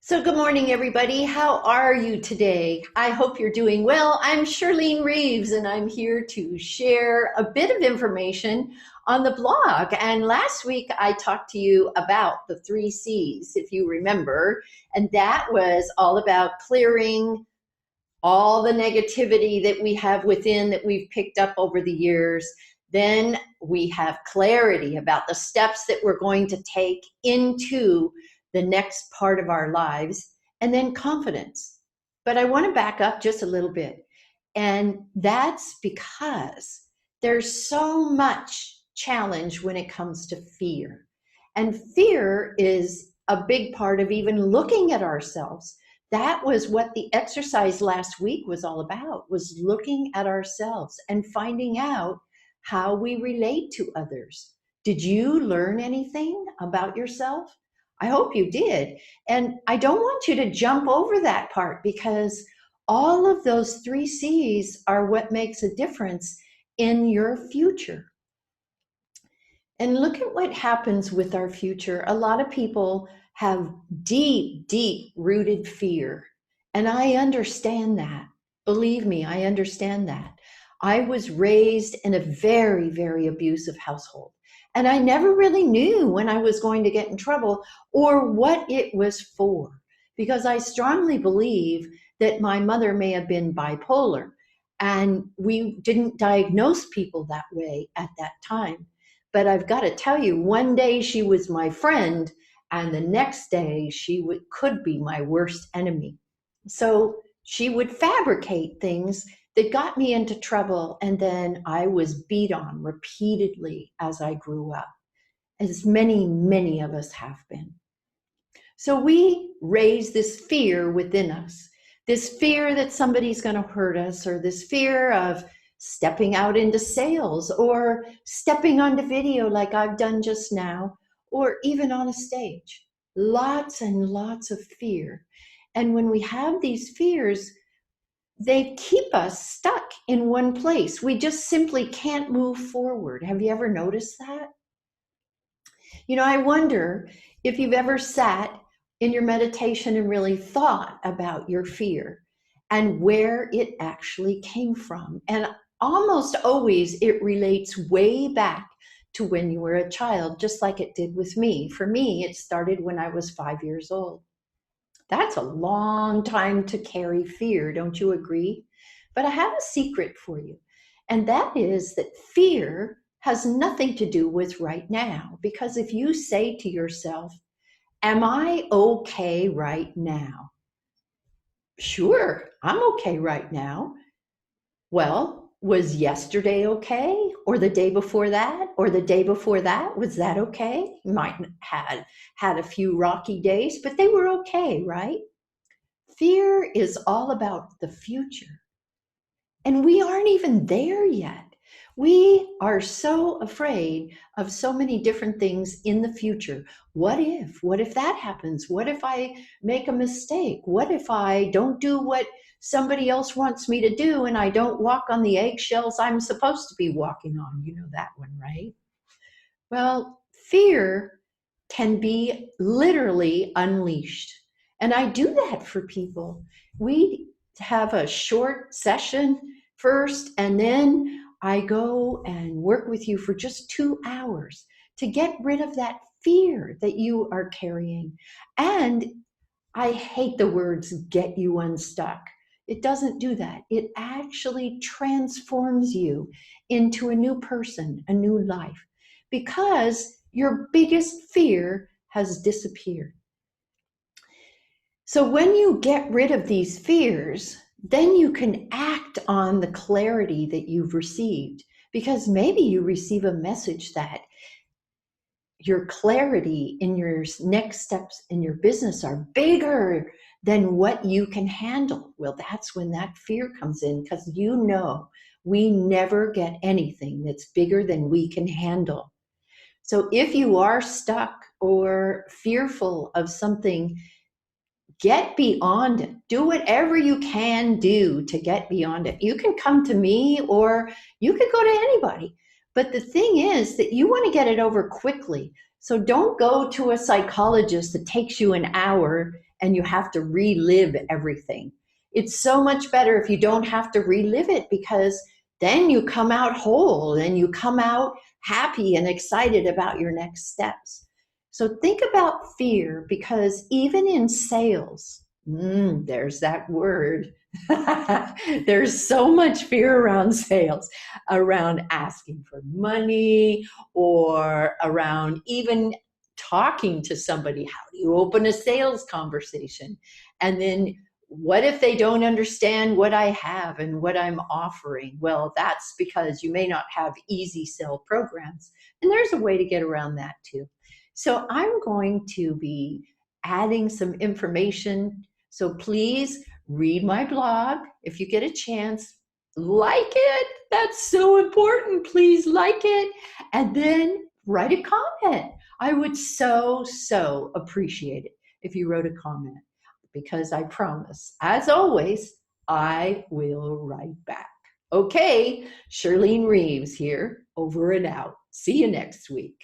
So good morning, everybody. How are you today? I hope you're doing well. I'm Shirlene Reeves, and I'm here to share a bit of information on the blog. And last week, I talked to you about the 3 C's, if you remember, and that was all about clearing all the negativity that we have within that we've picked up over the years. Then we have clarity about the steps that we're going to take into the next part of our lives, and then confidence. But I want to back up just a little bit. And that's because there's so much challenge when it comes to fear. And fear is a big part of even looking at ourselves. That was what the exercise last week was all about, was looking at ourselves and finding out how we relate to others. Did you learn anything about yourself? I hope you did. And I don't want you to jump over that part, because all of those 3 C's are what makes a difference in your future. And look at what happens with our future. A lot of people have deep, deep rooted fear. And I understand that. Believe me, I understand that. I was raised in a very, very abusive household. And I never really knew when I was going to get in trouble or what it was for, because I strongly believe that my mother may have been bipolar, and we didn't diagnose people that way at that time. But I've got to tell you, one day she was my friend, and the next day she could be my worst enemy. So she would fabricate things that got me into trouble, and then I was beat on repeatedly as I grew up, as many, many of us have been. So we raise this fear within us, this fear that somebody's going to hurt us, or this fear of stepping out into sales, or stepping onto video like I've done just now, or even on a stage. Lots and lots of fear. And when we have these fears, they keep us stuck in one place. We just simply can't move forward. Have you ever noticed that? You know, I wonder if you've ever sat in your meditation and really thought about your fear and where it actually came from. And almost always it relates way back to when you were a child, just like it did with me. For me, it started when I was 5 years old. That's a long time to carry fear, don't you agree? But I have a secret for you, and that is that fear has nothing to do with right now. Because if you say to yourself, am I okay right now? Sure, I'm okay right now. Well, was yesterday okay? Or the day before that? Or the day before that? Was that okay? You might have had a few rocky days, but they were okay, right? Fear is all about the future. And we aren't even there yet. We are so afraid of so many different things in the future. What if? What if that happens? What if I make a mistake? What if I don't do what somebody else wants me to do, and I don't walk on the eggshells I'm supposed to be walking on? You know that one, right? Well, fear can be literally unleashed. And I do that for people. We have a short session first, and then I go and work with you for just 2 hours to get rid of that fear that you are carrying. And I hate the words get you unstuck. It doesn't do that. It actually transforms you into a new person, a new life, because your biggest fear has disappeared. So when you get rid of these fears, then you can act on the clarity that you've received, because maybe you receive a message that your clarity in your next steps in your business are bigger than what you can handle. Well, that's when that fear comes in, because you know we never get anything that's bigger than we can handle. So if you are stuck or fearful of something, get beyond it. Do whatever you can do to get beyond it. You can come to me, or you could go to anybody. But the thing is that you want to get it over quickly. So don't go to a psychologist that takes you an hour and you have to relive everything. It's so much better if you don't have to relive it, because then you come out whole and you come out happy and excited about your next steps. So think about fear, because even in sales, there's that word. There's so much fear around sales, around asking for money, or around even talking to somebody. How do you open a sales conversation? And then what if they don't understand what I have and what I'm offering? Well, that's because you may not have easy sell programs. And there's a way to get around that too. So I'm going to be adding some information. So please read my blog. If you get a chance, like it. That's so important. Please like it. And then write a comment. I would so appreciate it if you wrote a comment, because I promise, as always, I will write back. Okay, Shirlene Reeves here, over and out. See you next week.